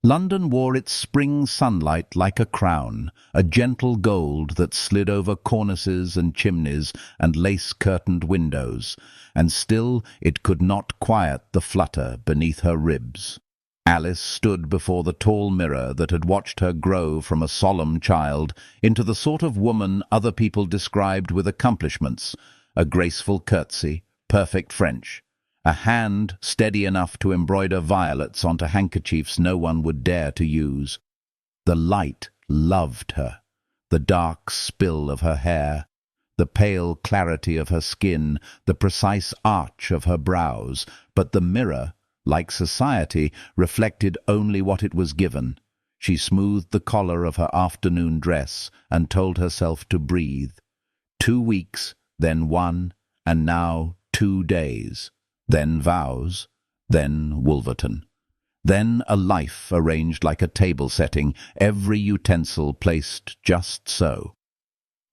London wore its spring sunlight like a crown, a gentle gold that slid over cornices and chimneys and lace-curtained windows, and still it could not quiet the flutter beneath her ribs. Alice stood before the tall mirror that had watched her grow from a solemn child into the sort of woman other people described with accomplishments, a graceful curtsy, perfect French, a hand steady enough to embroider violets onto handkerchiefs no one would dare to use. The light loved her, the dark spill of her hair, the pale clarity of her skin, the precise arch of her brows, but the mirror, like society, reflected only what it was given. She smoothed the collar of her afternoon dress and told herself to breathe. 2 weeks, then 1, and now 2 days. Then vows, then Wolverton. Then a life arranged like a table setting, every utensil placed just so.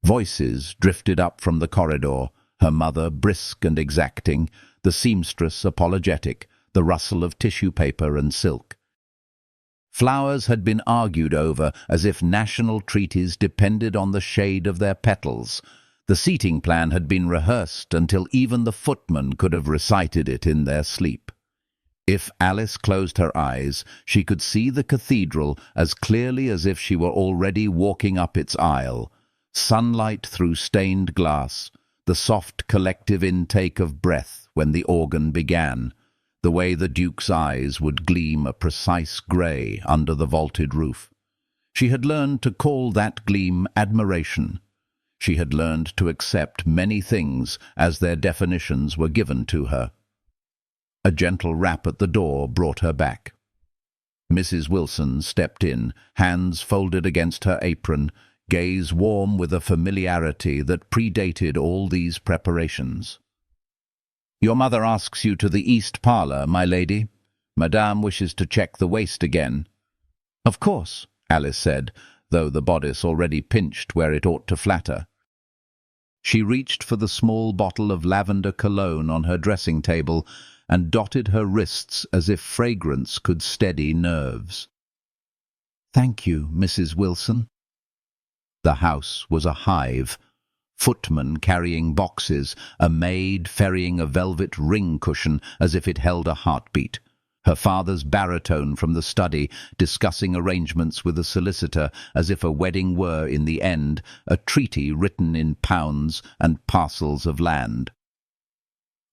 Voices drifted up from the corridor, her mother brisk and exacting, the seamstress apologetic, the rustle of tissue paper and silk. Flowers had been argued over as if national treaties depended on the shade of their petals. The seating plan had been rehearsed until even the footmen could have recited it in their sleep. If Alice closed her eyes, she could see the cathedral as clearly as if she were already walking up its aisle. Sunlight through stained glass, the soft collective intake of breath when the organ began, the way the Duke's eyes would gleam a precise grey under the vaulted roof. She had learned to call that gleam admiration. She had learned to accept many things as their definitions were given to her. A gentle rap at the door brought her back. Mrs. Wilson stepped in, hands folded against her apron, gaze warm with a familiarity that predated all these preparations. "Your mother asks you to the east parlour, my lady. Madame wishes to check the waist again." "Of course," Alice said, though the bodice already pinched where it ought to flatter. She reached for the small bottle of lavender cologne on her dressing table and dotted her wrists as if fragrance could steady nerves. "Thank you, Mrs. Wilson." The house was a hive. Footmen carrying boxes, a maid ferrying a velvet ring cushion as if it held a heartbeat. Her father's baritone from the study, discussing arrangements with a solicitor as if a wedding were, in the end, a treaty written in pounds and parcels of land.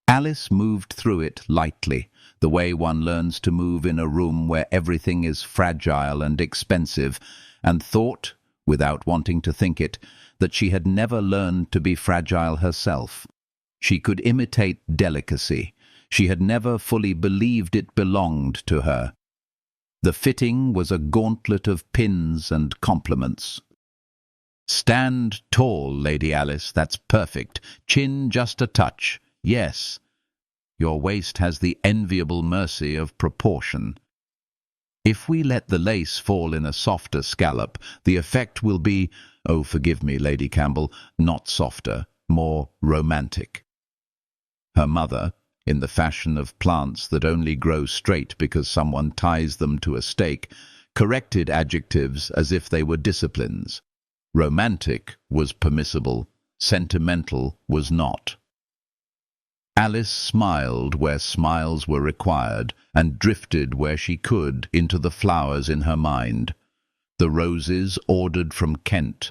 Alice moved through it lightly, the way one learns to move in a room where everything is fragile and expensive, and thought, without wanting to think it, that she had never learned to be fragile herself. She could imitate delicacy. She had never fully believed it belonged to her. The fitting was a gauntlet of pins and compliments. "Stand tall, Lady Alice, that's perfect. Chin just a touch. Yes. Your waist has the enviable mercy of proportion. If we let the lace fall in a softer scallop, the effect will be, oh, forgive me, Lady Campbell, not softer, more romantic." Her mother, in the fashion of plants that only grow straight because someone ties them to a stake, corrected adjectives as if they were disciplines. Romantic was permissible, sentimental was not. Alice smiled where smiles were required, and drifted where she could into the flowers in her mind. The roses ordered from Kent,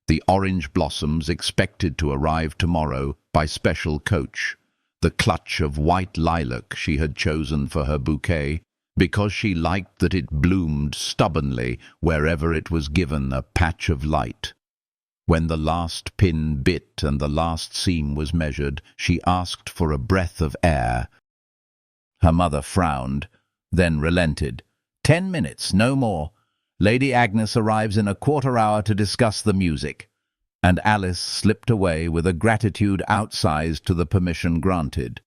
the orange blossoms expected to arrive tomorrow by special coach, the clutch of white lilac she had chosen for her bouquet, because she liked that it bloomed stubbornly wherever it was given a patch of light. When the last pin bit and the last seam was measured, she asked for a breath of air. Her mother frowned, then relented. 10 minutes, no more. Lady Agnes arrives in a quarter hour to discuss the music. And Alice slipped away with a gratitude outsized to the permission granted.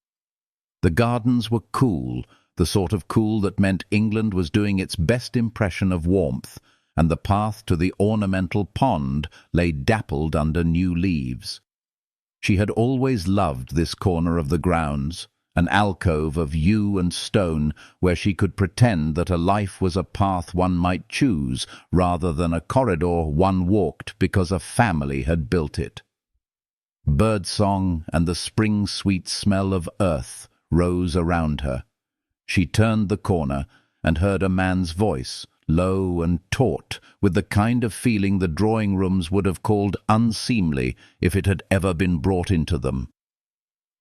The gardens were cool, the sort of cool that meant England was doing its best impression of warmth, and the path to the ornamental pond lay dappled under new leaves. She had always loved this corner of the grounds, an alcove of yew and stone where she could pretend that a life was a path one might choose rather than a corridor one walked because a family had built it. Birdsong and the spring-sweet smell of earth rose around her. She turned the corner and heard a man's voice, low and taut, with the kind of feeling the drawing rooms would have called unseemly if it had ever been brought into them.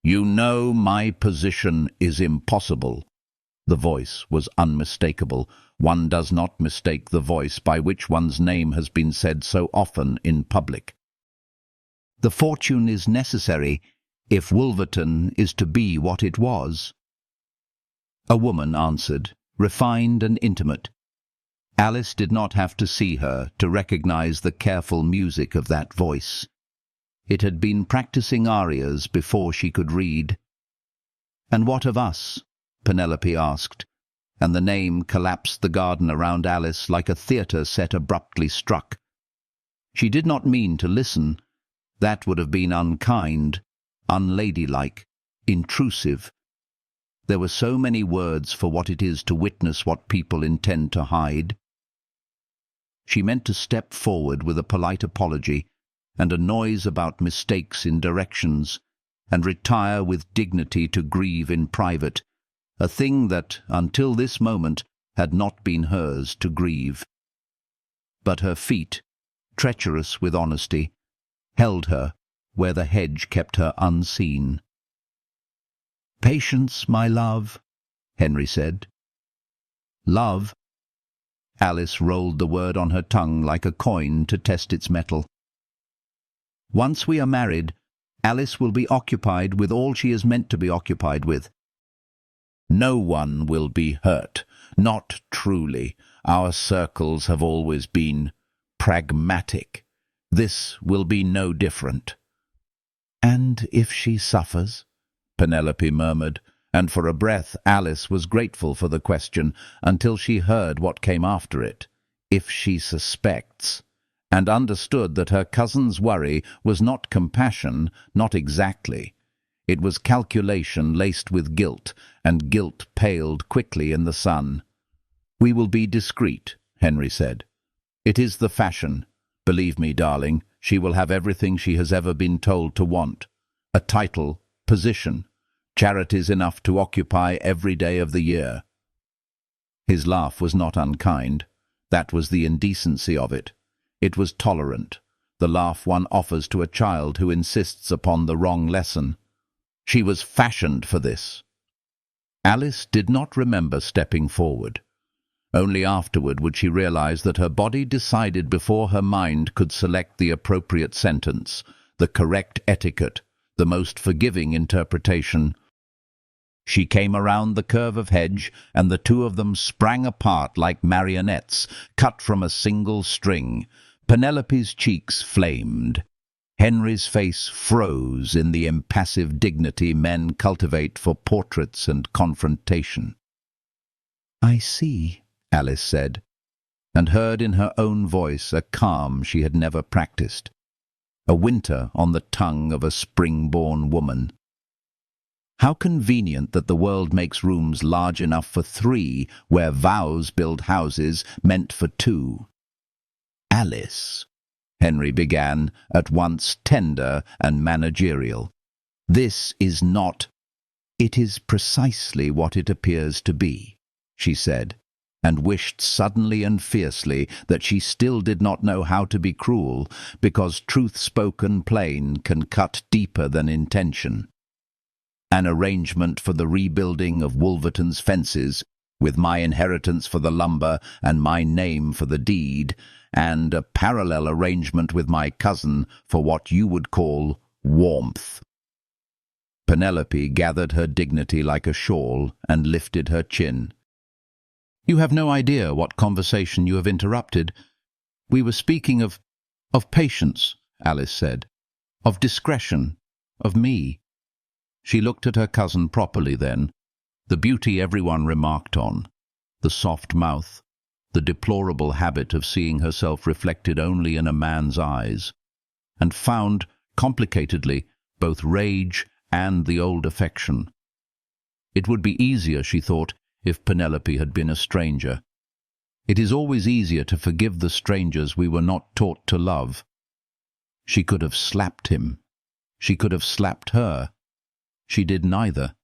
"You know my position is impossible." The voice was unmistakable. One does not mistake the voice by which one's name has been said so often in public. "The fortune is necessary if Wolverton is to be what it was." A woman answered, refined and intimate. Alice did not have to see her to recognize the careful music of that voice. It had been practicing arias before she could read. "And what of us?" Penelope asked, and the name collapsed the garden around Alice like a theatre set abruptly struck. She did not mean to listen. That would have been unkind, unladylike, intrusive. There were so many words for what it is to witness what people intend to hide. She meant to step forward with a polite apology and a noise about mistakes in directions, and retire with dignity to grieve in private, a thing that, until this moment, had not been hers to grieve. But her feet, treacherous with honesty, held her where the hedge kept her unseen. "Patience, my love," Henry said. "Love?" Alice rolled the word on her tongue like a coin to test its metal. "Once we are married, Alice will be occupied with all she is meant to be occupied with." "No one will be hurt, not truly. Our circles have always been pragmatic. This will be no different." "And if she suffers?" Penelope murmured, and for a breath Alice was grateful for the question until she heard what came after it. "If she suspects," and understood that her cousin's worry was not compassion, not exactly. It was calculation laced with guilt, and guilt paled quickly in the sun. "We will be discreet," Henry said. "It is the fashion. Believe me, darling, she will have everything she has ever been told to want. A title, position, charities enough to occupy every day of the year." His laugh was not unkind. That was the indecency of it. It was tolerant, the laugh one offers to a child who insists upon the wrong lesson. She was fashioned for this. Alice did not remember stepping forward. Only afterward would she realize that her body decided before her mind could select the appropriate sentence, the correct etiquette, the most forgiving interpretation. She came around the curve of hedge, and the two of them sprang apart like marionettes, cut from a single string. Penelope's cheeks flamed. Henry's face froze in the impassive dignity men cultivate for portraits and confrontation. "I see," Alice said, and heard in her own voice a calm she had never practiced, a winter on the tongue of a spring-born woman. "How convenient that the world makes rooms large enough for 3 where vows build houses meant for 2. "Alice," Henry began, at once tender and managerial, "this is not—" "It is precisely what it appears to be," she said, and wished suddenly and fiercely that she still did not know how to be cruel, because truth spoken plain can cut deeper than intention. "An arrangement for the rebuilding of Wolverton's fences, with my inheritance for the lumber and my name for the deed, and a parallel arrangement with my cousin for what you would call warmth." Penelope gathered her dignity like a shawl and lifted her chin. "You have no idea what conversation you have interrupted. We were speaking of patience," Alice said, "of discretion, of me." She looked at her cousin properly then, the beauty everyone remarked on, the soft mouth, the deplorable habit of seeing herself reflected only in a man's eyes, and found, complicatedly, both rage and the old affection. It would be easier, she thought, if Penelope had been a stranger. It is always easier to forgive the strangers we were not taught to love. She could have slapped him. She could have slapped her. She did neither.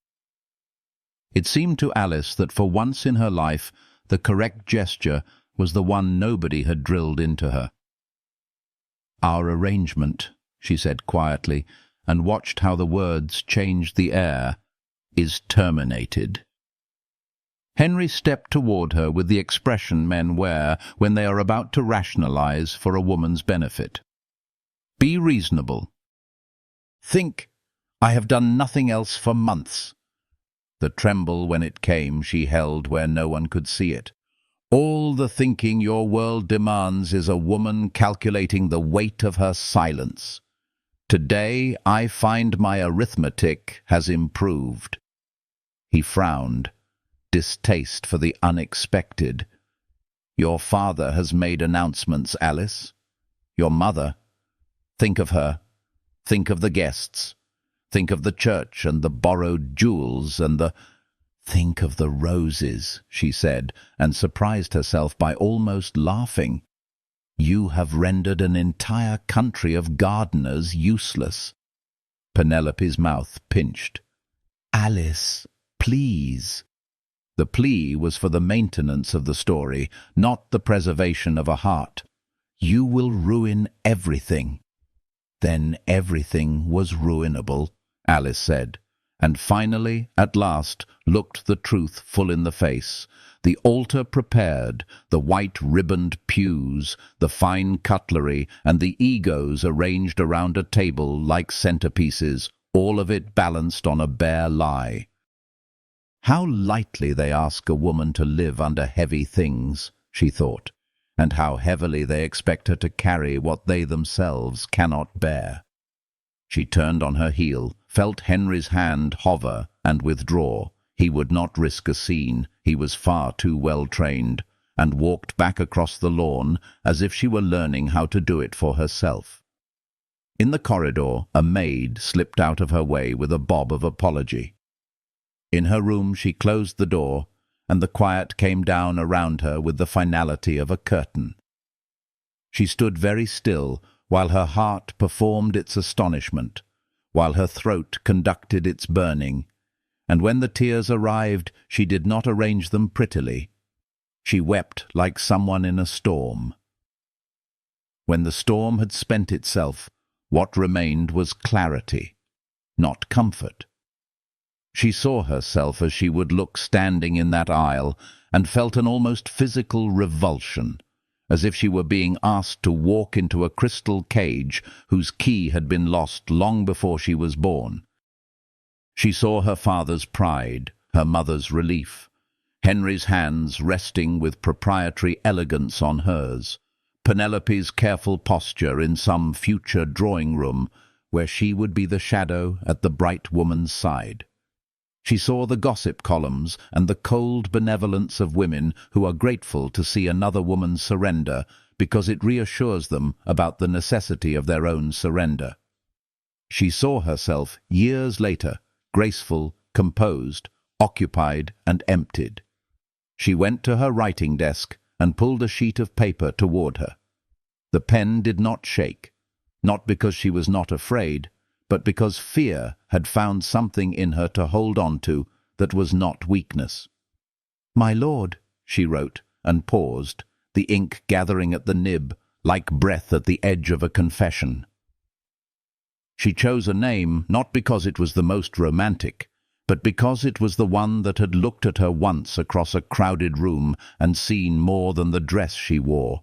It seemed to Alice that for once in her life the correct gesture was the one nobody had drilled into her. "Our arrangement," she said quietly, and watched how the words changed the air, "is terminated." Henry stepped toward her with the expression men wear when they are about to rationalize for a woman's benefit. "Be reasonable. Think, I have done nothing else for months." The tremble when it came she held where no one could see it. "All the thinking your world demands is a woman calculating the weight of her silence. Today I find my arithmetic has improved." He frowned, distaste for the unexpected. "Your father has made announcements, Alice. Your mother. Think of her. Think of the guests. Think of the church and the borrowed jewels and the—" "Think of the roses," she said, and surprised herself by almost laughing. "You have rendered an entire country of gardeners useless." Penelope's mouth pinched. "Alice, please." The plea was for the maintenance of the story, not the preservation of a heart. "You will ruin everything." Then everything was ruinable, Alice said, and finally, at last, looked the truth full in the face. The altar prepared, the white-ribboned pews, the fine cutlery, and the egos arranged around a table like centerpieces, all of it balanced on a bare lie. How lightly they ask a woman to live under heavy things, she thought, and how heavily they expect her to carry what they themselves cannot bear. She turned on her heel, felt Henry's hand hover and withdraw. He would not risk a scene, he was far too well trained, and walked back across the lawn as if she were learning how to do it for herself. In the corridor, a maid slipped out of her way with a bob of apology. In her room she closed the door, and the quiet came down around her with the finality of a curtain. She stood very still while her heart performed its astonishment, while her throat conducted its burning, and when the tears arrived she did not arrange them prettily. She wept like someone in a storm. When the storm had spent itself, what remained was clarity, not comfort. She saw herself as she would look standing in that aisle, and felt an almost physical revulsion, as if she were being asked to walk into a crystal cage whose key had been lost long before she was born. She saw her father's pride, her mother's relief, Henry's hands resting with proprietary elegance on hers, Penelope's careful posture in some future drawing-room where she would be the shadow at the bright woman's side. She saw the gossip columns and the cold benevolence of women who are grateful to see another woman surrender because it reassures them about the necessity of their own surrender. She saw herself, years later, graceful, composed, occupied and emptied. She went to her writing desk and pulled a sheet of paper toward her. The pen did not shake, not because she was not afraid, but because fear had found something in her to hold on to that was not weakness. "My lord," she wrote, and paused, the ink gathering at the nib, like breath at the edge of a confession. She chose a name not because it was the most romantic, but because it was the one that had looked at her once across a crowded room and seen more than the dress she wore.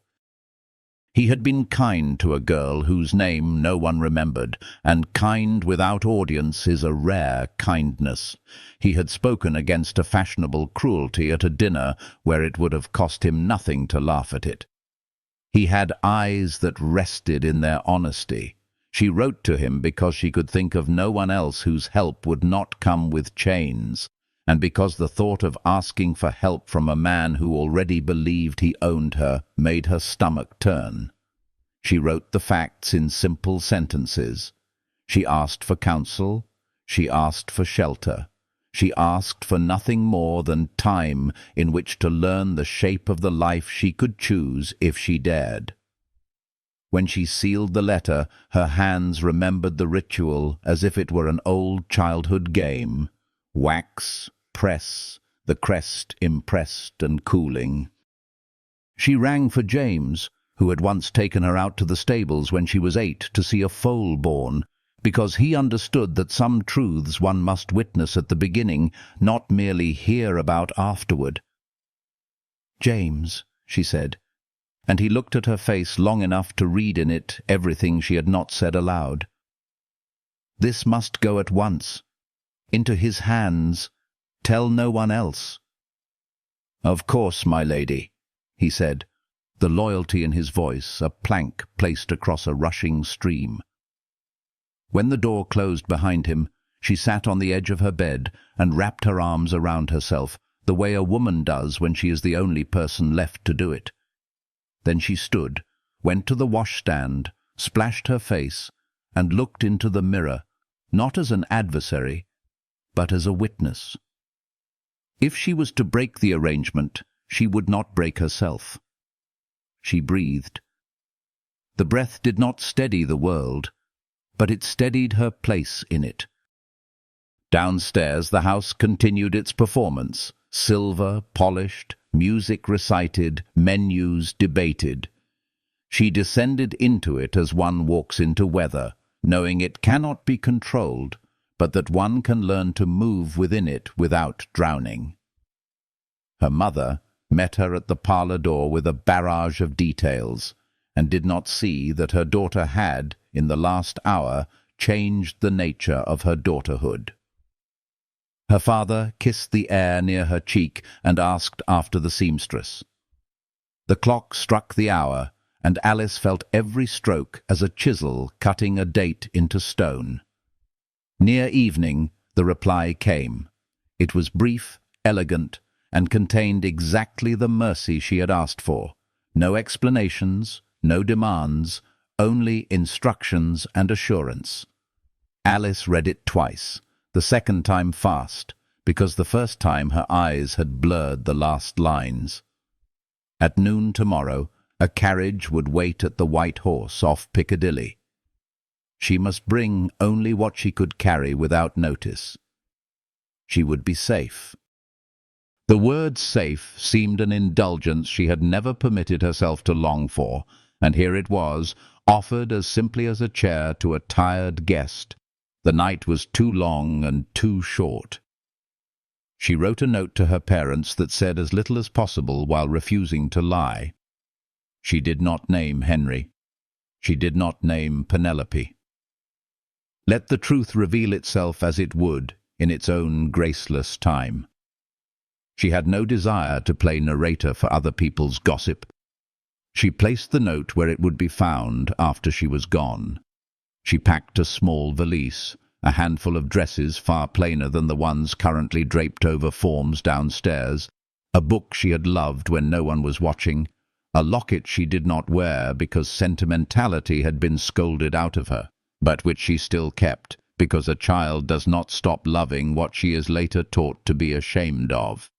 He had been kind to a girl whose name no one remembered, and kind without audience is a rare kindness. He had spoken against a fashionable cruelty at a dinner where it would have cost him nothing to laugh at it. He had eyes that rested in their honesty. She wrote to him because she could think of no one else whose help would not come with chains, and because the thought of asking for help from a man who already believed he owned her made her stomach turn. She wrote the facts in simple sentences. She asked for counsel. She asked for shelter. She asked for nothing more than time in which to learn the shape of the life she could choose if she dared. When she sealed the letter, her hands remembered the ritual as if it were an old childhood game. Wax, press, the crest impressed and cooling. She rang for James, who had once taken her out to the stables when she was 8 to see a foal born, because he understood that some truths one must witness at the beginning, not merely hear about afterward. "James," she said, and he looked at her face long enough to read in it everything she had not said aloud. "This must go at once. Into his hands. Tell no one else." "Of course, my lady," he said, the loyalty in his voice a plank placed across a rushing stream. When the door closed behind him, she sat on the edge of her bed and wrapped her arms around herself, the way a woman does when she is the only person left to do it. Then she stood, went to the washstand, splashed her face, and looked into the mirror, not as an adversary, but as a witness. If she was to break the arrangement, she would not break herself. She breathed. The breath did not steady the world, but it steadied her place in it. Downstairs the house continued its performance, silver, polished, music recited, menus debated. She descended into it as one walks into weather, knowing it cannot be controlled, but that one can learn to move within it without drowning. Her mother met her at the parlour door with a barrage of details, and did not see that her daughter had, in the last hour, changed the nature of her daughterhood. Her father kissed the air near her cheek and asked after the seamstress. The clock struck the hour, and Alice felt every stroke as a chisel cutting a date into stone. Near evening, the reply came. It was brief, elegant, and contained exactly the mercy she had asked for. No explanations, no demands, only instructions and assurance. Alice read it twice, the second time fast, because the first time her eyes had blurred the last lines. At noon tomorrow, a carriage would wait at the White Horse off Piccadilly. She must bring only what she could carry without notice. She would be safe. The word safe seemed an indulgence she had never permitted herself to long for, and here it was, offered as simply as a chair to a tired guest. The night was too long and too short. She wrote a note to her parents that said as little as possible while refusing to lie. She did not name Henry. She did not name Penelope. Let the truth reveal itself as it would, in its own graceless time. She had no desire to play narrator for other people's gossip. She placed the note where it would be found after she was gone. She packed a small valise, a handful of dresses far plainer than the ones currently draped over forms downstairs, a book she had loved when no one was watching, a locket she did not wear because sentimentality had been scolded out of her, but which she still kept because a child does not stop loving what she is later taught to be ashamed of.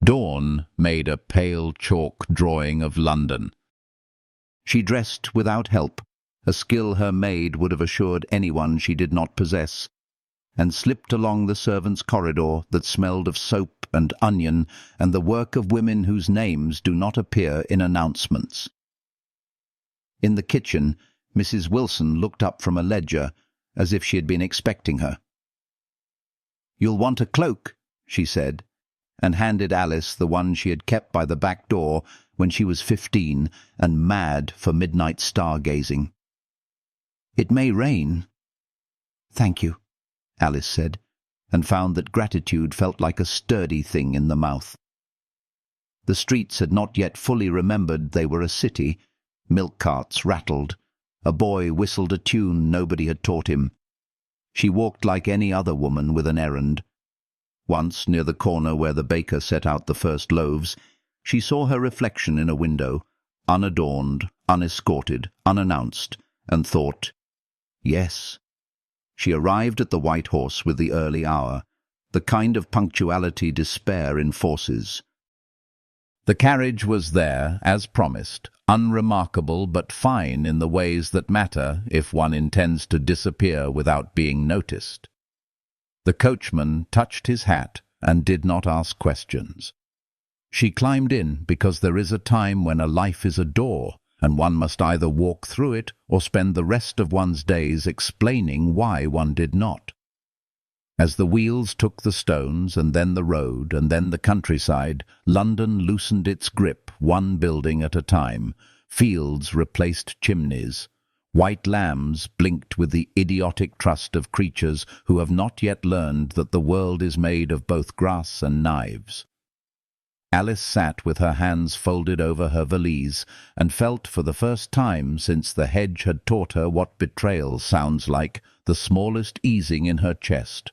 Dawn made a pale chalk drawing of London. She dressed without help, a skill her maid would have assured anyone she did not possess, and slipped along the servants' corridor that smelled of soap and onion and the work of women whose names do not appear in announcements. In the kitchen, Mrs. Wilson looked up from a ledger as if she had been expecting her. "You'll want a cloak," she said, and handed Alice the one she had kept by the back door when she was 15 and mad for midnight stargazing. "It may rain." "Thank you," Alice said, and found that gratitude felt like a sturdy thing in the mouth. The streets had not yet fully remembered they were a city. Milk carts rattled. A boy whistled a tune nobody had taught him. She walked like any other woman with an errand. Once, near the corner where the baker set out the first loaves, she saw her reflection in a window, unadorned, unescorted, unannounced, and thought, yes. She arrived at the White Horse with the early hour, the kind of punctuality despair enforces. The carriage was there, as promised, unremarkable but fine in the ways that matter if one intends to disappear without being noticed. The coachman touched his hat and did not ask questions. She climbed in because there is a time when a life is a door, and one must either walk through it or spend the rest of one's days explaining why one did not. As the wheels took the stones, and then the road, and then the countryside, London loosened its grip, one building at a time. Fields replaced chimneys. White lambs blinked with the idiotic trust of creatures who have not yet learned that the world is made of both grass and knives. Alice sat with her hands folded over her valise, and felt for the first time since the hedge had taught her what betrayal sounds like, the smallest easing in her chest.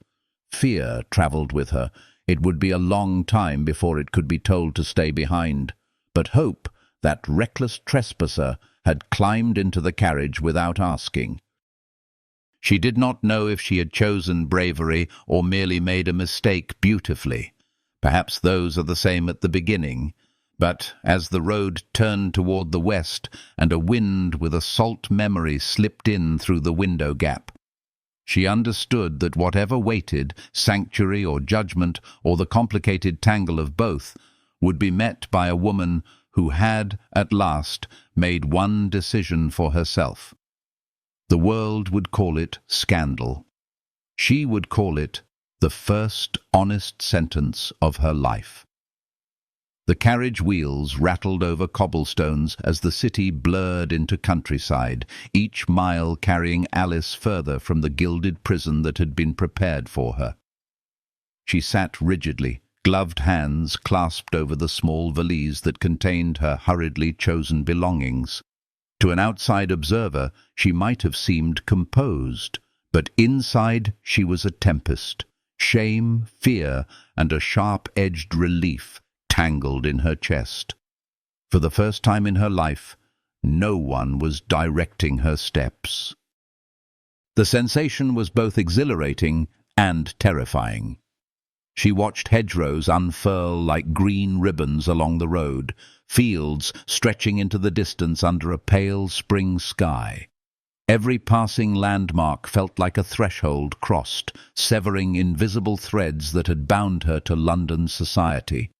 Fear travelled with her. It would be a long time before it could be told to stay behind. But hope, that reckless trespasser, had climbed into the carriage without asking. She did not know if she had chosen bravery or merely made a mistake beautifully. Perhaps those are the same at the beginning. But as the road turned toward the west, and a wind with a salt memory slipped in through the window gap, she understood that whatever waited, sanctuary or judgment, or the complicated tangle of both, would be met by a woman who had, at last, made one decision for herself. The world would call it scandal. She would call it the first honest sentence of her life. The carriage wheels rattled over cobblestones as the city blurred into countryside, each mile carrying Alice further from the gilded prison that had been prepared for her. She sat rigidly, gloved hands clasped over the small valise that contained her hurriedly chosen belongings. To an outside observer, she might have seemed composed, but inside she was a tempest. Shame, fear, and a sharp-edged relief tangled in her chest. For the first time in her life, no one was directing her steps. The sensation was both exhilarating and terrifying. She watched hedgerows unfurl like green ribbons along the road, fields stretching into the distance under a pale spring sky. Every passing landmark felt like a threshold crossed, severing invisible threads that had bound her to London society.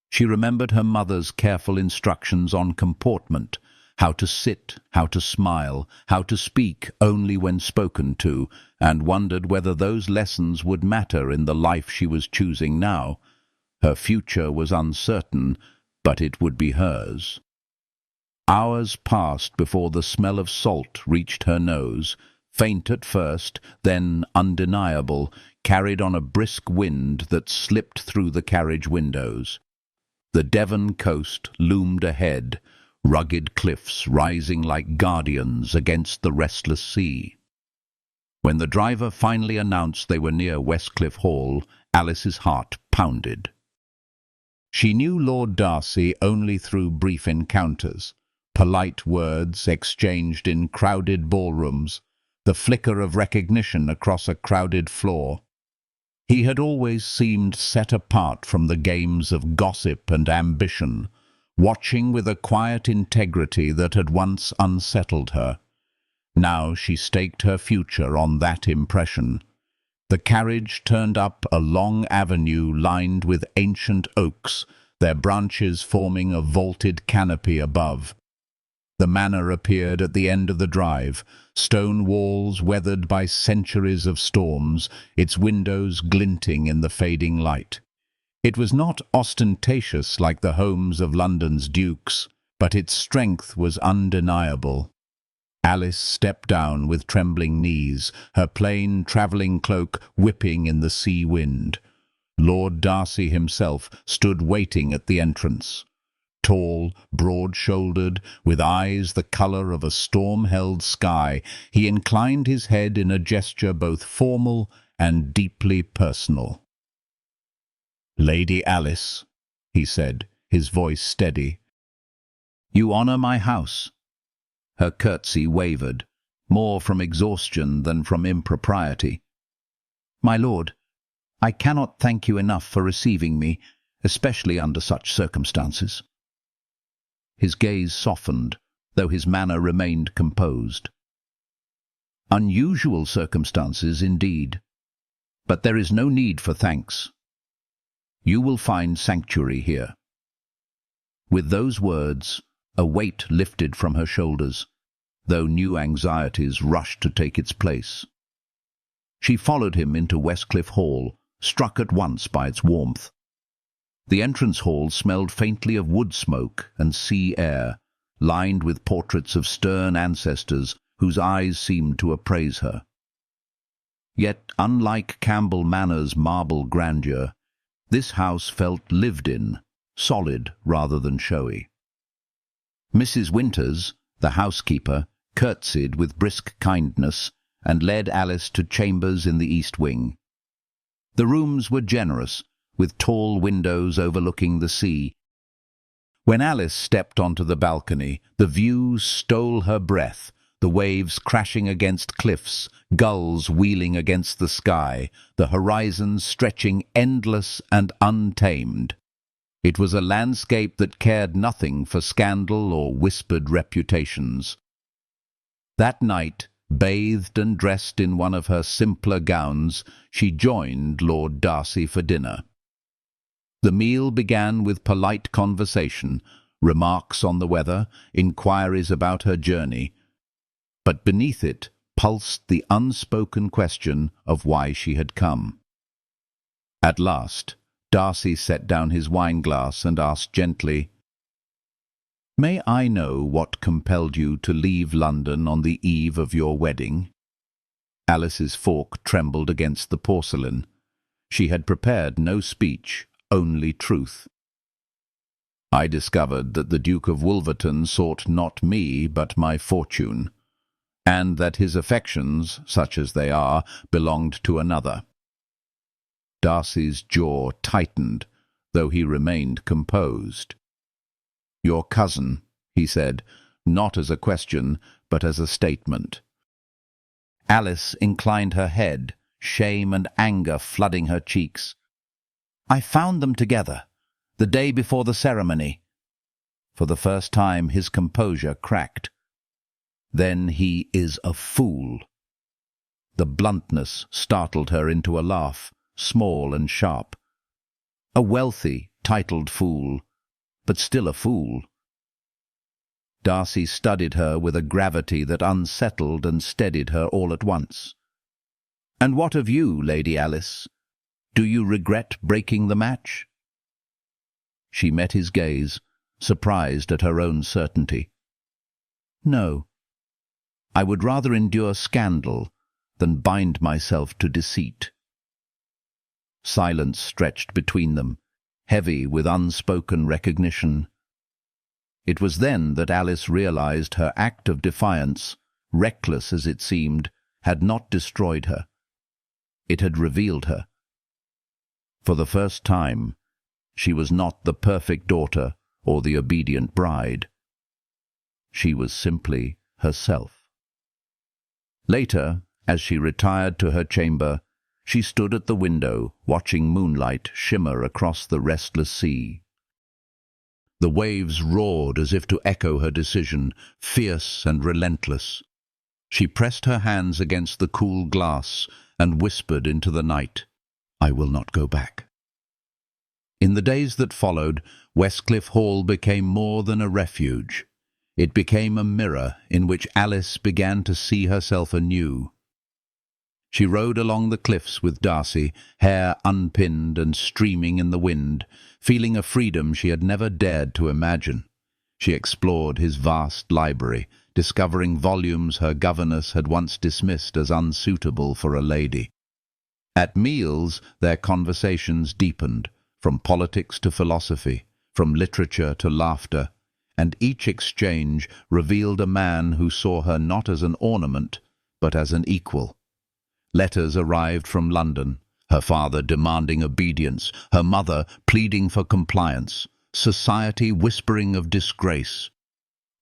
She remembered her mother's careful instructions on comportment, how to sit, how to smile, how to speak only when spoken to, and wondered whether those lessons would matter in the life she was choosing now. Her future was uncertain, but it would be hers. Hours passed before the smell of salt reached her nose, faint at first, then undeniable, carried on a brisk wind that slipped through the carriage windows. The Devon coast loomed ahead, rugged cliffs rising like guardians against the restless sea. When the driver finally announced they were near Westcliff Hall, Alice's heart pounded. She knew Lord Darcy only through brief encounters, polite words exchanged in crowded ballrooms, the flicker of recognition across a crowded floor. He had always seemed set apart from the games of gossip and ambition, watching with a quiet integrity that had once unsettled her. Now she staked her future on that impression. The carriage turned up a long avenue lined with ancient oaks, their branches forming a vaulted canopy above. The manor appeared at the end of the drive, stone walls weathered by centuries of storms, its windows glinting in the fading light. It was not ostentatious like the homes of London's dukes, but its strength was undeniable. Alice stepped down with trembling knees, her plain travelling cloak whipping in the sea wind. Lord Darcy himself stood waiting at the entrance. Tall, broad-shouldered, with eyes the colour of a storm-held sky, he inclined his head in a gesture both formal and deeply personal. "Lady Alice," he said, his voice steady, "you honour my house." Her curtsy wavered, more from exhaustion than from impropriety. "My lord, I cannot thank you enough for receiving me, especially under such circumstances." His gaze softened, though his manner remained composed. "Unusual circumstances, indeed. But there is no need for thanks. You will find sanctuary here." With those words, a weight lifted from her shoulders, though new anxieties rushed to take its place. She followed him into Westcliff Hall, struck at once by its warmth. The entrance hall smelled faintly of wood smoke and sea air, lined with portraits of stern ancestors whose eyes seemed to appraise her. Yet, unlike Campbell Manor's marble grandeur, this house felt lived in, solid rather than showy. Mrs. Winters, the housekeeper, curtsied with brisk kindness and led Alice to chambers in the east wing. The rooms were generous, with tall windows overlooking the sea. When Alice stepped onto the balcony, the view stole her breath, the waves crashing against cliffs, gulls wheeling against the sky, the horizon stretching endless and untamed. It was a landscape that cared nothing for scandal or whispered reputations. That night, bathed and dressed in one of her simpler gowns, she joined Lord Darcy for dinner. The meal began with polite conversation, remarks on the weather, inquiries about her journey, but beneath it pulsed the unspoken question of why she had come. At last, Darcy set down his wineglass and asked gently, "May I know what compelled you to leave London on the eve of your wedding?" Alice's fork trembled against the porcelain. She had prepared no speech, only truth. "I discovered that the Duke of Wolverton sought not me but my fortune, and that his affections, such as they are, belonged to another." Darcy's jaw tightened, though he remained composed. "Your cousin," he said, not as a question, but as a statement. Alice inclined her head, shame and anger flooding her cheeks. "I found them together, the day before the ceremony." For the first time his composure cracked. "Then he is a fool." The bluntness startled her into a laugh, small and sharp. A wealthy, titled fool, but still a fool. Darcy studied her with a gravity that unsettled and steadied her all at once. "And what of you, Lady Alice? Do you regret breaking the match?" She met his gaze, surprised at her own certainty. "No. I would rather endure scandal than bind myself to deceit." Silence stretched between them, heavy with unspoken recognition. It was then that Alice realized her act of defiance, reckless as it seemed, had not destroyed her. It had revealed her. For the first time, she was not the perfect daughter or the obedient bride. She was simply herself. Later, as she retired to her chamber, she stood at the window, watching moonlight shimmer across the restless sea. The waves roared as if to echo her decision, fierce and relentless. She pressed her hands against the cool glass and whispered into the night, "I will not go back." In the days that followed, Westcliff Hall became more than a refuge. It became a mirror in which Alice began to see herself anew. She rode along the cliffs with Darcy, hair unpinned and streaming in the wind, feeling a freedom she had never dared to imagine. She explored his vast library, discovering volumes her governess had once dismissed as unsuitable for a lady. At meals, their conversations deepened, from politics to philosophy, from literature to laughter, and each exchange revealed a man who saw her not as an ornament, but as an equal. Letters arrived from London, her father demanding obedience, her mother pleading for compliance, society whispering of disgrace.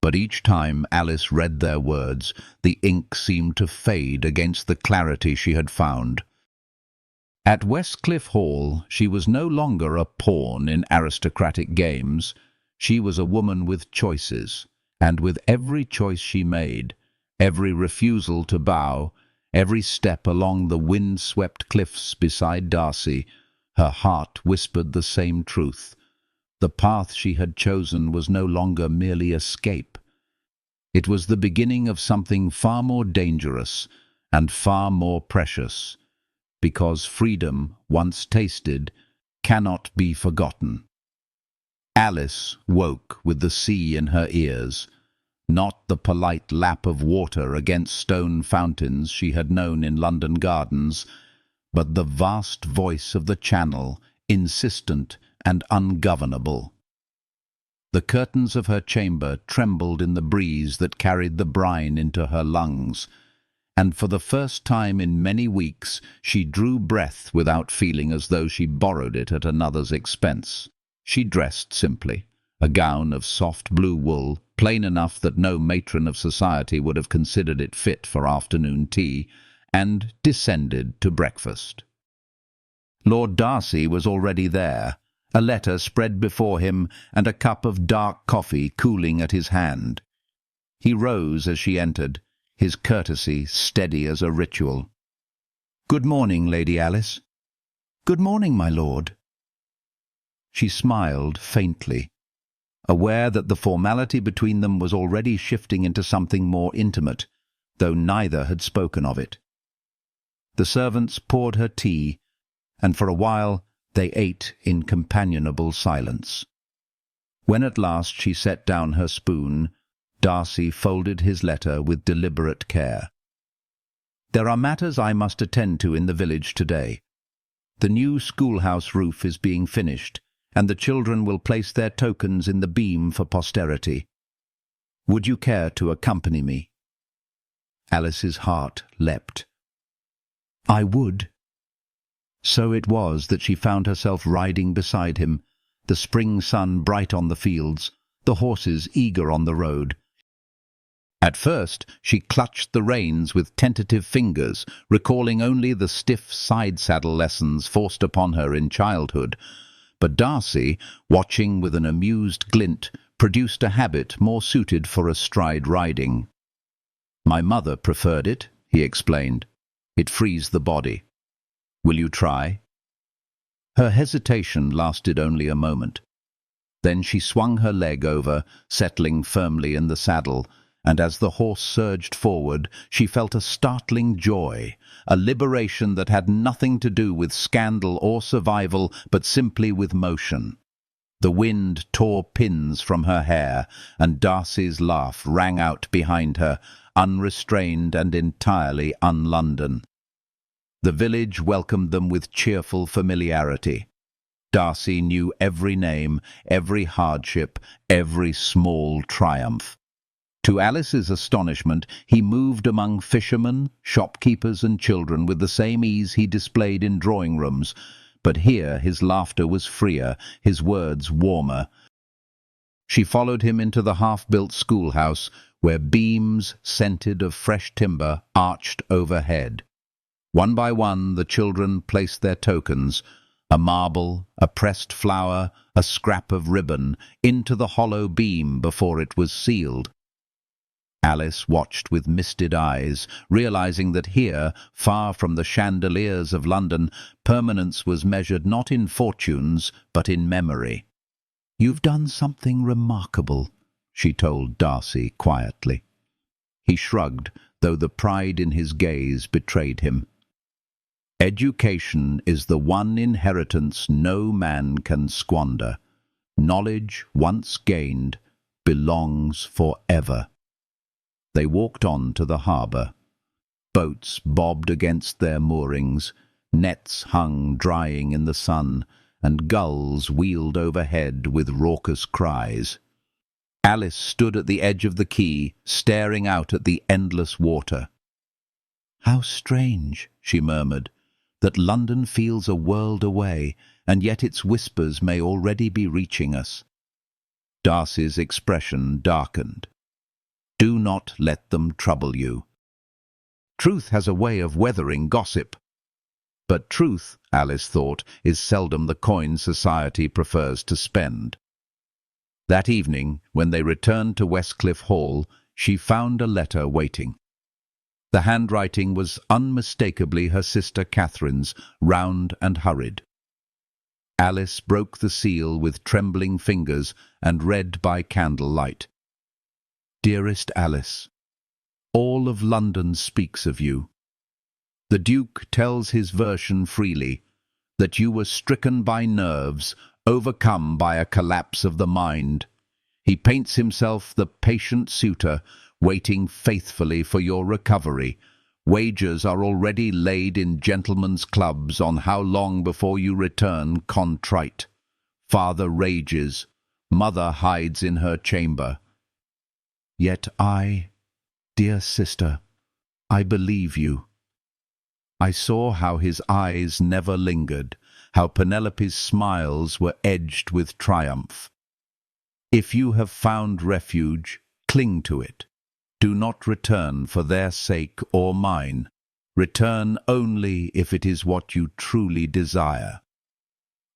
But each time Alice read their words, the ink seemed to fade against the clarity she had found. At Westcliff Hall, she was no longer a pawn in aristocratic games. She was a woman with choices, and with every choice she made, every refusal to bow, every step along the wind-swept cliffs beside Darcy, her heart whispered the same truth. The path she had chosen was no longer merely escape. It was the beginning of something far more dangerous and far more precious, because freedom, once tasted, cannot be forgotten. Alice woke with the sea in her ears, not the polite lap of water against stone fountains she had known in London gardens, but the vast voice of the Channel, insistent and ungovernable. The curtains of her chamber trembled in the breeze that carried the brine into her lungs, and for the first time in many weeks she drew breath without feeling as though she borrowed it at another's expense. She dressed simply, a gown of soft blue wool, plain enough that no matron of society would have considered it fit for afternoon tea, and descended to breakfast. Lord Darcy was already there, a letter spread before him and a cup of dark coffee cooling at his hand. He rose as she entered, his courtesy steady as a ritual. "Good morning, Lady Alice." "Good morning, my lord." She smiled faintly, aware that the formality between them was already shifting into something more intimate, though neither had spoken of it. The servants poured her tea, and for a while they ate in companionable silence. When at last she set down her spoon, Darcy folded his letter with deliberate care. "There are matters I must attend to in the village today. The new schoolhouse roof is being finished, and the children will place their tokens in the beam for posterity. Would you care to accompany me?" Alice's heart leapt. "I would." So it was that she found herself riding beside him, the spring sun bright on the fields, the horses eager on the road. At first she clutched the reins with tentative fingers, recalling only the stiff side-saddle lessons forced upon her in childhood. But Darcy, watching with an amused glint, produced a habit more suited for astride riding. "My mother preferred it," he explained. "It frees the body. Will you try?" Her hesitation lasted only a moment. Then she swung her leg over, settling firmly in the saddle, and as the horse surged forward, she felt a startling joy, a liberation that had nothing to do with scandal or survival, but simply with motion. The wind tore pins from her hair, and Darcy's laugh rang out behind her, unrestrained and entirely un-London. The village welcomed them with cheerful familiarity. Darcy knew every name, every hardship, every small triumph. To Alice's astonishment, he moved among fishermen, shopkeepers and children with the same ease he displayed in drawing-rooms, but here his laughter was freer, his words warmer. She followed him into the half-built schoolhouse, where beams, scented of fresh timber, arched overhead. One by one the children placed their tokens, a marble, a pressed flower, a scrap of ribbon, into the hollow beam before it was sealed. Alice watched with misted eyes, realizing that here, far from the chandeliers of London, permanence was measured not in fortunes, but in memory. "You've done something remarkable," she told Darcy quietly. He shrugged, though the pride in his gaze betrayed him. "Education is the one inheritance no man can squander. Knowledge, once gained, belongs forever." They walked on to the harbour. Boats bobbed against their moorings, nets hung drying in the sun, and gulls wheeled overhead with raucous cries. Alice stood at the edge of the quay, staring out at the endless water. "How strange," she murmured, "that London feels a world away, and yet its whispers may already be reaching us." Darcy's expression darkened. "Do not let them trouble you. Truth has a way of weathering gossip." But truth, Alice thought, is seldom the coin society prefers to spend. That evening, when they returned to Westcliff Hall, she found a letter waiting. The handwriting was unmistakably her sister Catherine's, round and hurried. Alice broke the seal with trembling fingers and read by candlelight. Dearest Alice, all of London speaks of you. The Duke tells his version freely, that you were stricken by nerves, overcome by a collapse of the mind. He paints himself the patient suitor, waiting faithfully for your recovery. Wagers are already laid in gentlemen's clubs on how long before you return contrite. Father rages. Mother hides in her chamber. Yet I, dear sister, I believe you. I saw how his eyes never lingered, how Penelope's smiles were edged with triumph. If you have found refuge, cling to it. Do not return for their sake or mine. Return only if it is what you truly desire.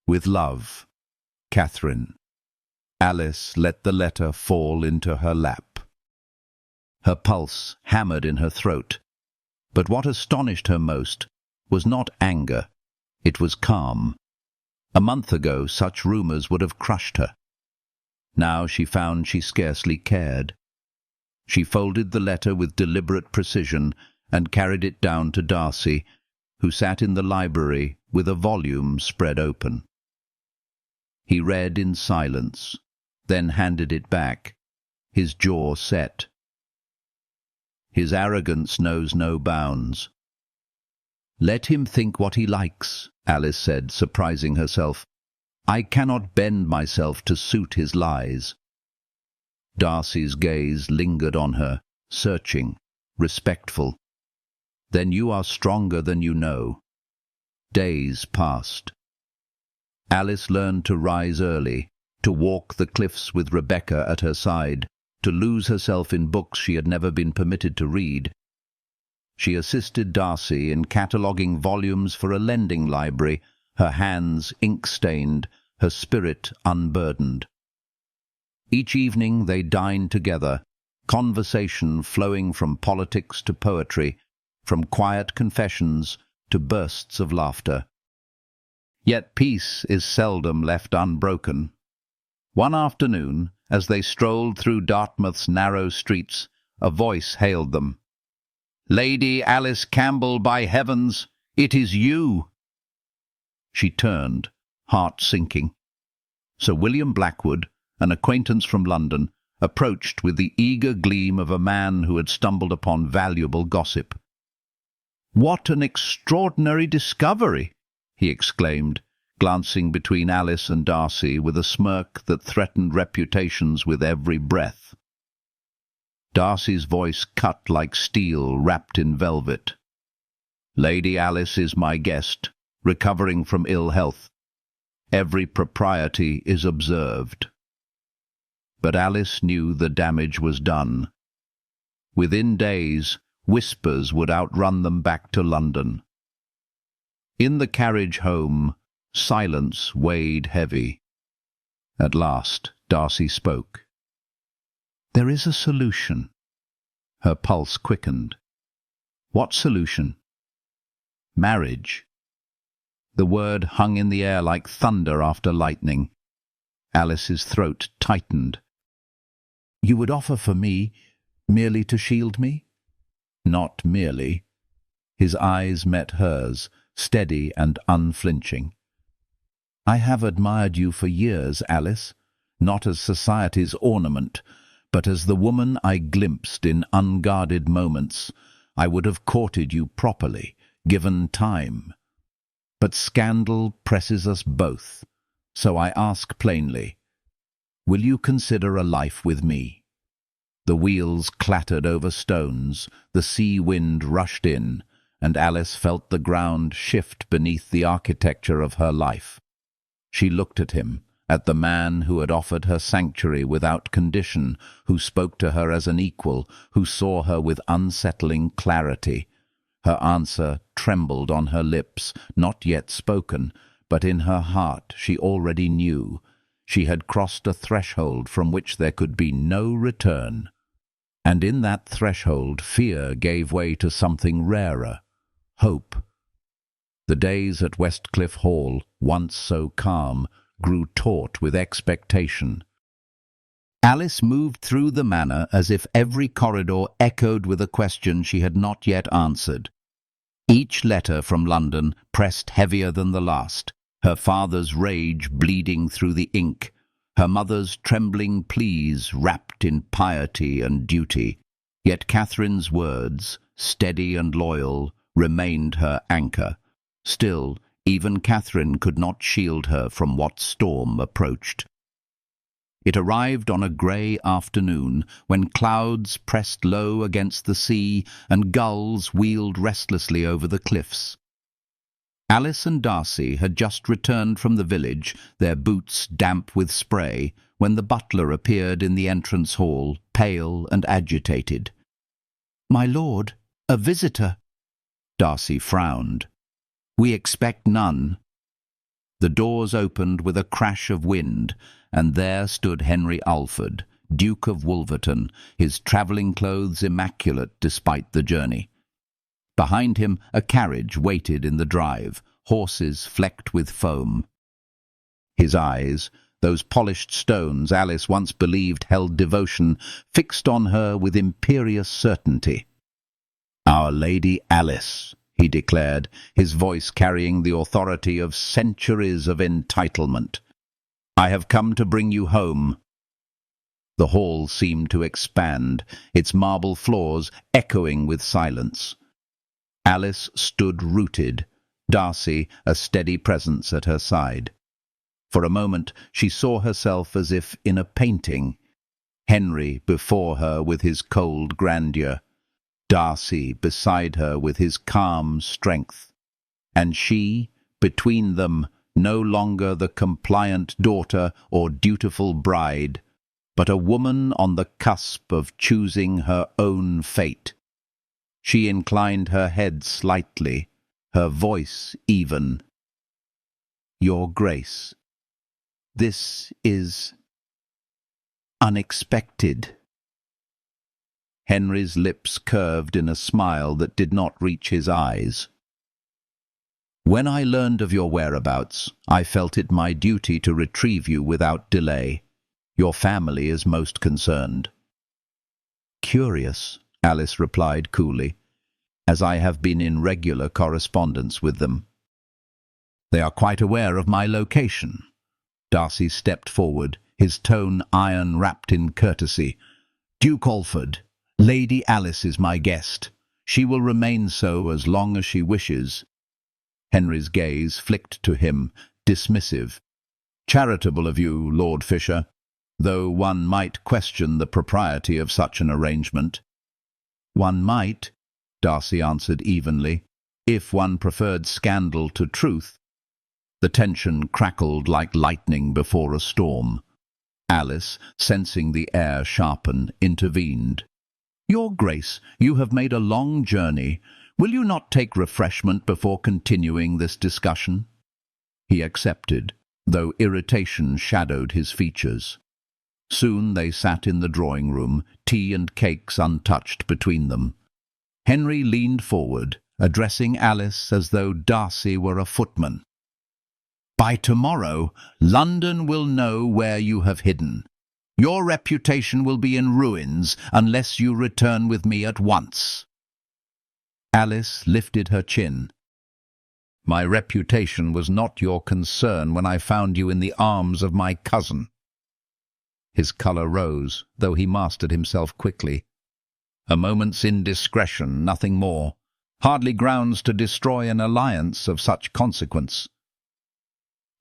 With love, Catherine. Alice let the letter fall into her lap. Her pulse hammered in her throat. But what astonished her most was not anger, it was calm. A month ago such rumours would have crushed her. Now she found she scarcely cared. She folded the letter with deliberate precision and carried it down to Darcy, who sat in the library with a volume spread open. He read in silence, then handed it back, his jaw set. His arrogance knows no bounds. Let him think what he likes, Alice said, surprising herself. I cannot bend myself to suit his lies. Darcy's gaze lingered on her, searching, respectful. Then you are stronger than you know. Days passed. Alice learned to rise early, to walk the cliffs with Rebecca at her side, to lose herself in books she had never been permitted to read. She assisted Darcy in cataloguing volumes for a lending library, her hands ink-stained, her spirit unburdened. Each evening they dined together, conversation flowing from politics to poetry, from quiet confessions to bursts of laughter. Yet peace is seldom left unbroken. One afternoon, as they strolled through Dartmouth's narrow streets, a voice hailed them. "Lady Alice Campbell, by heavens, it is you!" She turned, heart sinking. Sir William Blackwood, an acquaintance from London, approached with the eager gleam of a man who had stumbled upon valuable gossip. "What an extraordinary discovery!" he exclaimed, glancing between Alice and Darcy with a smirk that threatened reputations with every breath. Darcy's voice cut like steel wrapped in velvet. "Lady Alice is my guest, recovering from ill health. Every propriety is observed." But Alice knew the damage was done. Within days, whispers would outrun them back to London. In the carriage home, silence weighed heavy. At last, Darcy spoke. "There is a solution." Her pulse quickened. "What solution?" "Marriage." The word hung in the air like thunder after lightning. Alice's throat tightened. "You would offer for me, merely to shield me?" "Not merely." His eyes met hers, steady and unflinching. "I have admired you for years, Alice, not as society's ornament, but as the woman I glimpsed in unguarded moments. I would have courted you properly, given time. But scandal presses us both, so I ask plainly, will you consider a life with me?" The wheels clattered over stones, the sea wind rushed in, and Alice felt the ground shift beneath the architecture of her life. She looked at him, at the man who had offered her sanctuary without condition, who spoke to her as an equal, who saw her with unsettling clarity. Her answer trembled on her lips, not yet spoken, but in her heart she already knew. She had crossed a threshold from which there could be no return. And in that threshold fear gave way to something rarer, hope. The days at Westcliff Hall, once so calm, grew taut with expectation. Alice moved through the manor as if every corridor echoed with a question she had not yet answered. Each letter from London pressed heavier than the last, her father's rage bleeding through the ink, her mother's trembling pleas wrapped in piety and duty. Yet Catherine's words, steady and loyal, remained her anchor. Still, even Catherine could not shield her from what storm approached. It arrived on a grey afternoon, when clouds pressed low against the sea and gulls wheeled restlessly over the cliffs. Alice and Darcy had just returned from the village, their boots damp with spray, when the butler appeared in the entrance hall, pale and agitated. "My lord, a visitor." Darcy frowned. "We expect none." The doors opened with a crash of wind, and there stood Henry Alford, Duke of Wolverton, his travelling clothes immaculate despite the journey. Behind him a carriage waited in the drive, horses flecked with foam. His eyes, those polished stones Alice once believed held devotion, fixed on her with imperious certainty. "Our Lady Alice," he declared, his voice carrying the authority of centuries of entitlement. "I have come to bring you home." The hall seemed to expand, its marble floors echoing with silence. Alice stood rooted, Darcy a steady presence at her side. For a moment she saw herself as if in a painting, Henry before her with his cold grandeur, Darcy beside her with his calm strength, and she, between them, no longer the compliant daughter or dutiful bride, but a woman on the cusp of choosing her own fate. She inclined her head slightly, her voice even. "Your Grace, this is unexpected." Henry's lips curved in a smile that did not reach his eyes. "When I learned of your whereabouts, I felt it my duty to retrieve you without delay. Your family is most concerned." "Curious," Alice replied coolly, "as I have been in regular correspondence with them." "They are quite aware of my location." Darcy stepped forward, his tone iron-wrapped in courtesy. "Duke Alford, Lady Alice is my guest. She will remain so as long as she wishes." Henry's gaze flicked to him, dismissive. "Charitable of you, Lord Fisher, though one might question the propriety of such an arrangement." "One might," Darcy answered evenly, "if one preferred scandal to truth." The tension crackled like lightning before a storm. Alice, sensing the air sharpen, intervened. "Your Grace, you have made a long journey. Will you not take refreshment before continuing this discussion?" He accepted, though irritation shadowed his features. Soon they sat in the drawing-room, tea and cakes untouched between them. Henry leaned forward, addressing Alice as though Darcy were a footman. "By tomorrow, London will know where you have hidden. Your reputation will be in ruins unless you return with me at once." Alice lifted her chin. "My reputation was not your concern when I found you in the arms of my cousin." His colour rose, though he mastered himself quickly. A moment's indiscretion, nothing more. Hardly grounds to destroy an alliance of such consequence.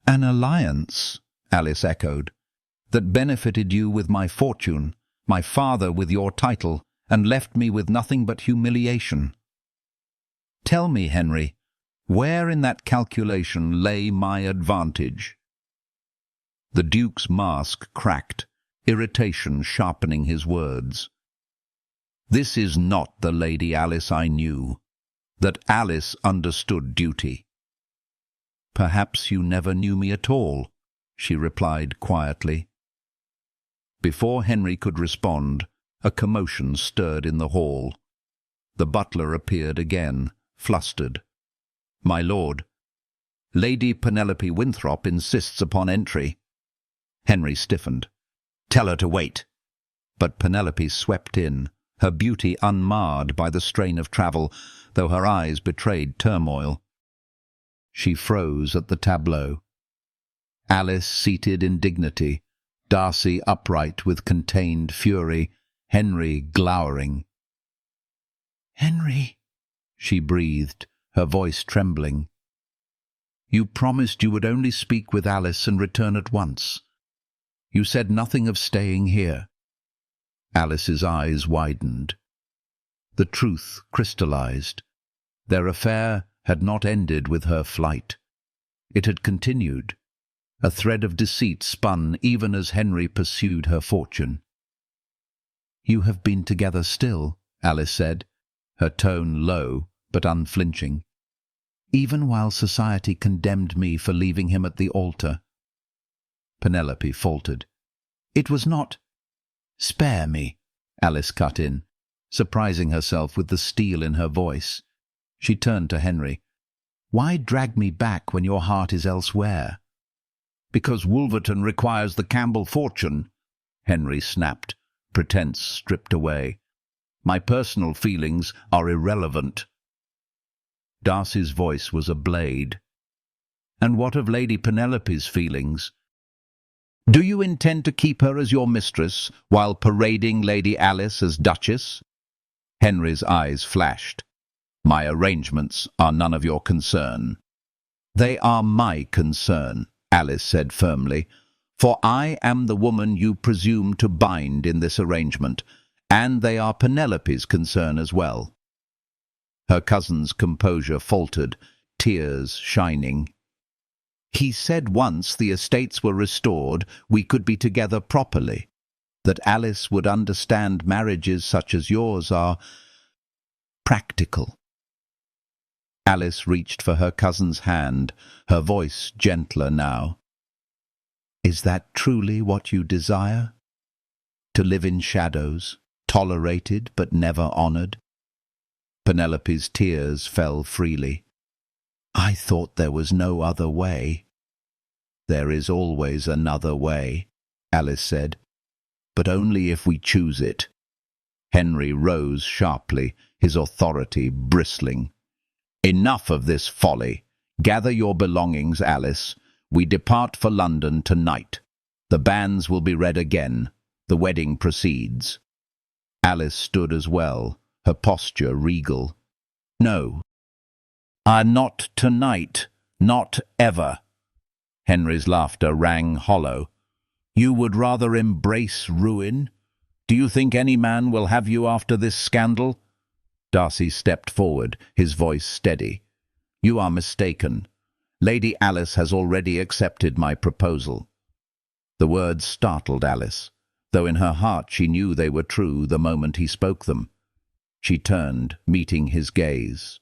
"An alliance," Alice echoed, "that benefited you with my fortune, my father with your title, and left me with nothing but humiliation. Tell me, Henry, where in that calculation lay my advantage?" The Duke's mask cracked, irritation sharpening his words. "This is not the Lady Alice I knew. that Alice understood duty. "Perhaps you never knew me at all," she replied quietly. Before Henry could respond, a commotion stirred in the hall. The butler appeared again, flustered. "My lord, Lady Penelope Winthrop insists upon entry." Henry stiffened. "Tell her to wait." But Penelope swept in, her beauty unmarred by the strain of travel, though her eyes betrayed turmoil. She froze at the tableau. Alice seated in dignity, Darcy upright with contained fury, Henry glowering. "Henry," she breathed, her voice trembling. "You promised you would only speak with Alice and return at once. You said nothing of staying here." Alice's eyes widened. The truth crystallized. Their affair had not ended with her flight. It had continued. A thread of deceit spun even as Henry pursued her fortune. "You have been together still," Alice said, her tone low but unflinching. "Even while society condemned me for leaving him at the altar." Penelope faltered. "It was not—" "Spare me," Alice cut in, surprising herself with the steel in her voice. She turned to Henry. "Why drag me back when your heart is elsewhere?" "Because Wolverton requires the Campbell fortune," Henry snapped, pretense stripped away. "My personal feelings are irrelevant." Darcy's voice was a blade. "And what of Lady Penelope's feelings? Do you intend to keep her as your mistress while parading Lady Alice as Duchess?" Henry's eyes flashed. "My arrangements are none of your concern." "They are my concern," Alice said firmly, "for I am the woman you presume to bind in this arrangement, and they are Penelope's concern as well." Her cousin's composure faltered, tears shining. "He said once the estates were restored, we could be together properly, that Alice would understand marriages such as yours are practical." Alice reached for her cousin's hand, her voice gentler now. "Is that truly what you desire? To live in shadows, tolerated but never honored?" Penelope's tears fell freely. "I thought there was no other way." "There is always another way," Alice said, "but only if we choose it." Henry rose sharply, his authority bristling. "Enough of this folly. Gather your belongings, Alice. We depart for London tonight. The banns will be read again. The wedding proceeds." Alice stood as well, her posture regal. "No. Not tonight. Not ever." Henry's laughter rang hollow. "You would rather embrace ruin? Do you think any man will have you after this scandal?" Darcy stepped forward, his voice steady. "You are mistaken. Lady Alice has already accepted my proposal." The words startled Alice, though in her heart she knew they were true the moment he spoke them. She turned, meeting his gaze.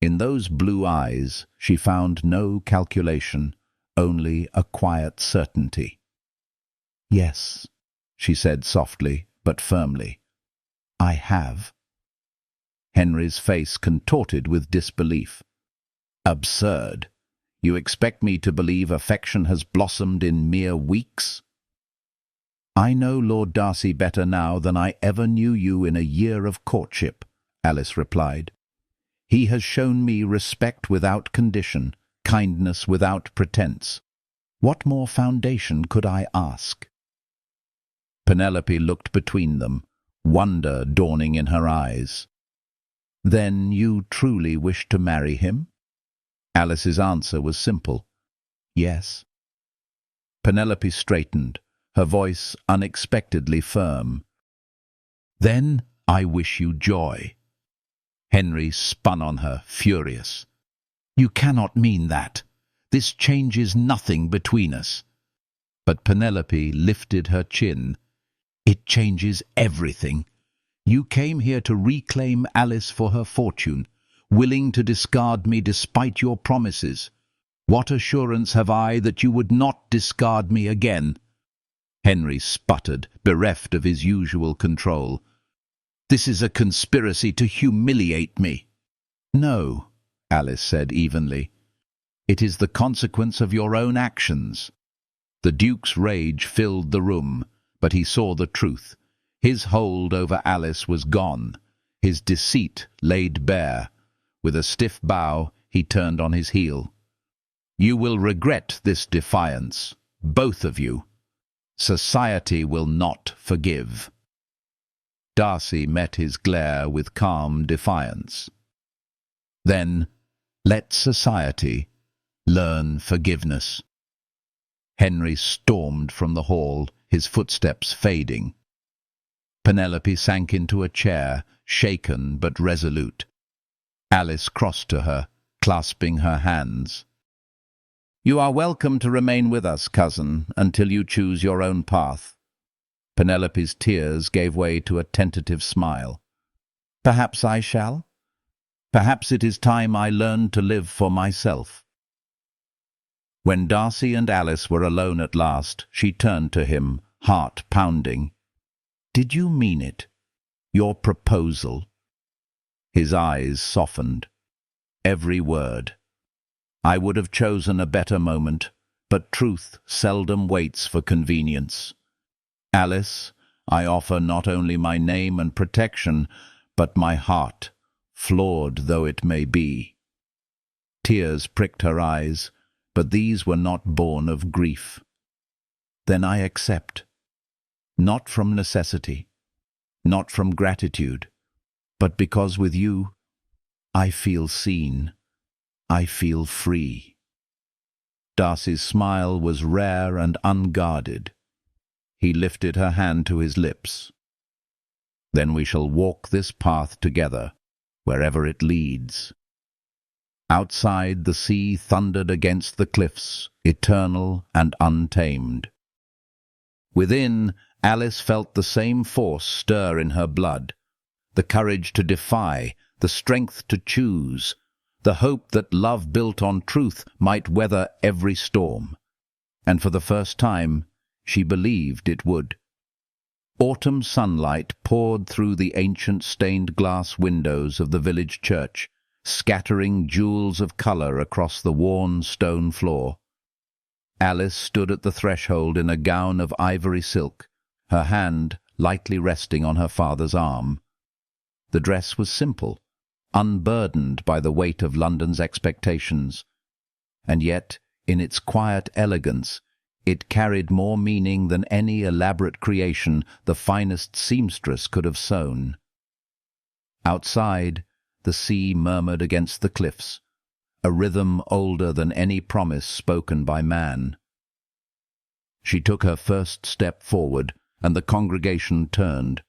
In those blue eyes she found no calculation, only a quiet certainty. "Yes," she said softly but firmly. "I have." Henry's face contorted with disbelief. "Absurd. You expect me to believe affection has blossomed in mere weeks?" "I know Lord Darcy better now than I ever knew you in a year of courtship," Alice replied. "He has shown me respect without condition, kindness without pretense. What more foundation could I ask?" Penelope looked between them, wonder dawning in her eyes. "Then you truly wish to marry him?" Alice's answer was simple. "Yes." Penelope straightened, her voice unexpectedly firm. "Then I wish you joy." Henry spun on her, furious. "You cannot mean that. This changes nothing between us." But Penelope lifted her chin. "It changes everything. You came here to reclaim Alice for her fortune. willing to discard me despite your promises. What assurance have I that you would not discard me again?" Henry sputtered, bereft of his usual control. "This is a conspiracy to humiliate me." "No," Alice said evenly. "It is the consequence of your own actions." The Duke's rage filled the room, but he saw the truth. His hold over Alice was gone, his deceit laid bare. With a stiff bow, he turned on his heel. "You will regret this defiance, both of you. Society will not forgive." Darcy met his glare with calm defiance. "Then let society learn forgiveness." Henry stormed from the hall, his footsteps fading. Penelope sank into a chair, shaken but resolute. Alice crossed to her, clasping her hands. "You are welcome to remain with us, cousin, until you choose your own path." Penelope's tears gave way to a tentative smile. "Perhaps I shall. Perhaps it is time I learned to live for myself." When Darcy and Alice were alone at last, she turned to him, heart pounding. "Did you mean it? Your proposal?" His eyes softened. "Every word. I would have chosen a better moment, but truth seldom waits for convenience. Alice, I offer not only my name and protection, but my heart, flawed though it may be." Tears pricked her eyes, but these were not born of grief. "Then I accept. Not from necessity, not from gratitude, but because with you I feel seen, I feel free." Darcy's smile was rare and unguarded. He lifted her hand to his lips. "Then we shall walk this path together, wherever it leads." Outside, the sea thundered against the cliffs, eternal and untamed. Within, Alice felt the same force stir in her blood, the courage to defy, the strength to choose, the hope that love built on truth might weather every storm. And for the first time, she believed it would. Autumn sunlight poured through the ancient stained-glass windows of the village church, scattering jewels of colour across the worn stone floor. Alice stood at the threshold in a gown of ivory silk, her hand lightly resting on her father's arm. The dress was simple, unburdened by the weight of London's expectations, and yet, in its quiet elegance, it carried more meaning than any elaborate creation the finest seamstress could have sewn. Outside, the sea murmured against the cliffs, a rhythm older than any promise spoken by man. She took her first step forward, and the congregation turned.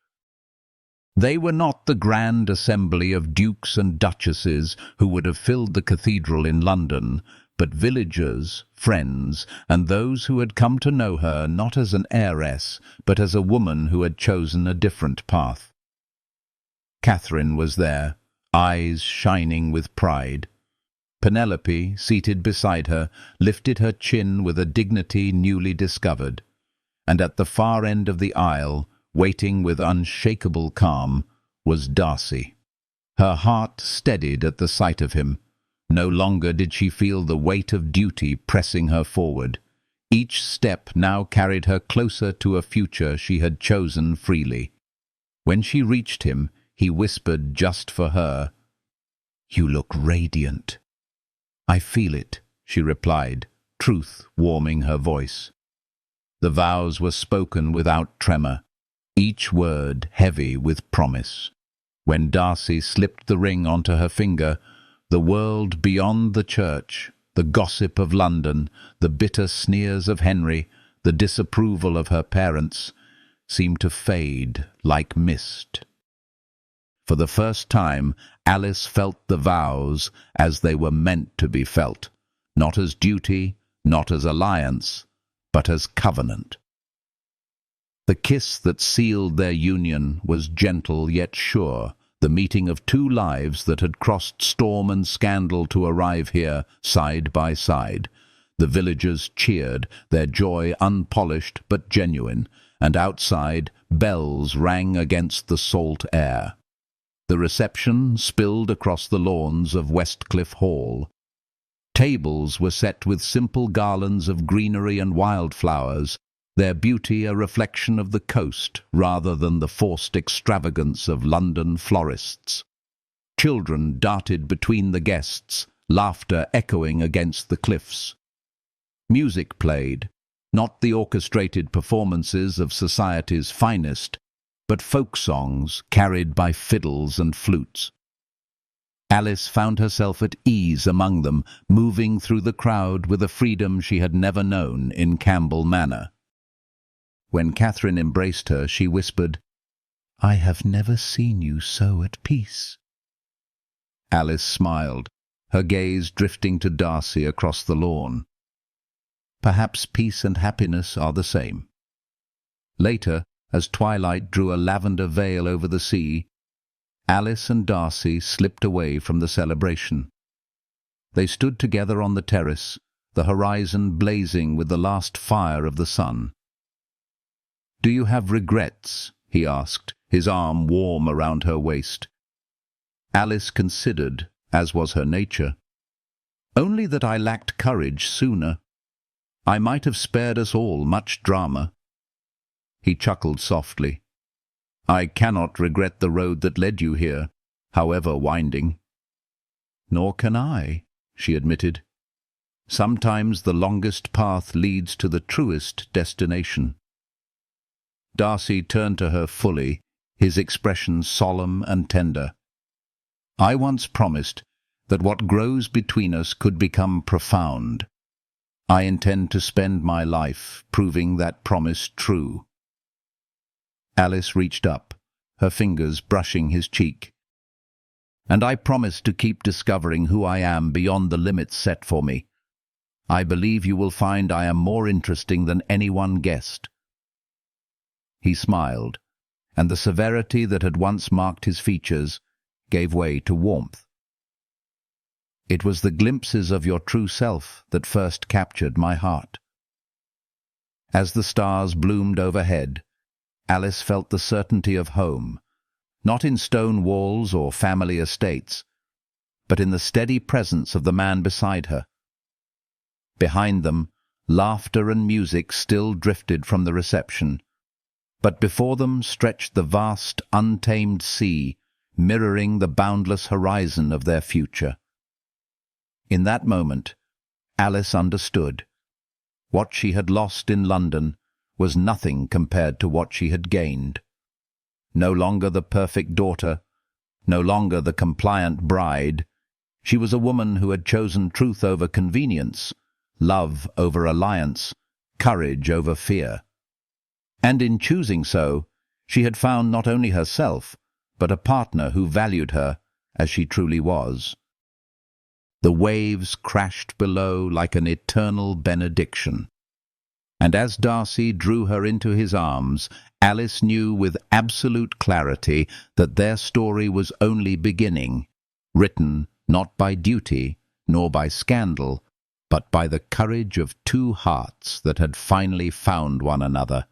They were not the grand assembly of dukes and duchesses who would have filled the cathedral in London, but villagers, friends, and those who had come to know her not as an heiress, but as a woman who had chosen a different path. Catherine was there, eyes shining with pride. Penelope, seated beside her, lifted her chin with a dignity newly discovered, and at the far end of the aisle, waiting with unshakable calm, was Darcy. Her heart steadied at the sight of him. No longer did she feel the weight of duty pressing her forward. Each step now carried her closer to a future she had chosen freely. When she reached him, he whispered just for her, "You look radiant." "I feel it," she replied, truth warming her voice. The vows were spoken without tremor, each word heavy with promise. When Darcy slipped the ring onto her finger, the world beyond the church, the gossip of London, the bitter sneers of Henry, the disapproval of her parents, seemed to fade like mist. For the first time, Alice felt the vows as they were meant to be felt, not as duty, not as alliance, but as covenant. The kiss that sealed their union was gentle yet sure, the meeting of two lives that had crossed storm and scandal to arrive here side by side. The villagers cheered, their joy unpolished but genuine, and outside bells rang against the salt air. The reception spilled across the lawns of Westcliff Hall. Tables were set with simple garlands of greenery and wildflowers, their beauty a reflection of the coast rather than the forced extravagance of London florists. Children darted between the guests, laughter echoing against the cliffs. Music played, not the orchestrated performances of society's finest, but folk songs carried by fiddles and flutes. Alice found herself at ease among them, moving through the crowd with a freedom she had never known in Campbell Manor. When Catherine embraced her, she whispered, "I have never seen you so at peace." Alice smiled, her gaze drifting to Darcy across the lawn. Perhaps peace and happiness are the same. Later, as twilight drew a lavender veil over the sea, Alice and Darcy slipped away from the celebration. They stood together on the terrace, the horizon blazing with the last fire of the sun. "Do you have regrets?" he asked, his arm warm around her waist. Alice considered, as was her nature. "Only that I lacked courage sooner. I might have spared us all much drama." He chuckled softly. "I cannot regret the road that led you here, however winding." "Nor can I," she admitted. "Sometimes the longest path leads to the truest destination." Darcy turned to her fully, his expression solemn and tender. "I once promised that what grows between us could become profound. I intend to spend my life proving that promise true." Alice reached up, her fingers brushing his cheek. "And I promise to keep discovering who I am beyond the limits set for me. I believe you will find I am more interesting than anyone guessed." He smiled, and the severity that had once marked his features gave way to warmth. "It was the glimpses of your true self that first captured my heart." As the stars bloomed overhead, Alice felt the certainty of home, not in stone walls or family estates, but in the steady presence of the man beside her. Behind them, laughter and music still drifted from the reception, but before them stretched the vast, untamed sea, mirroring the boundless horizon of their future. In that moment, Alice understood. What she had lost in London was nothing compared to what she had gained. No longer the perfect daughter, no longer the compliant bride, she was a woman who had chosen truth over convenience, love over alliance, courage over fear. And in choosing so, she had found not only herself, but a partner who valued her as she truly was. The waves crashed below like an eternal benediction. And as Darcy drew her into his arms, Alice knew with absolute clarity that their story was only beginning, written not by duty nor by scandal, but by the courage of two hearts that had finally found one another.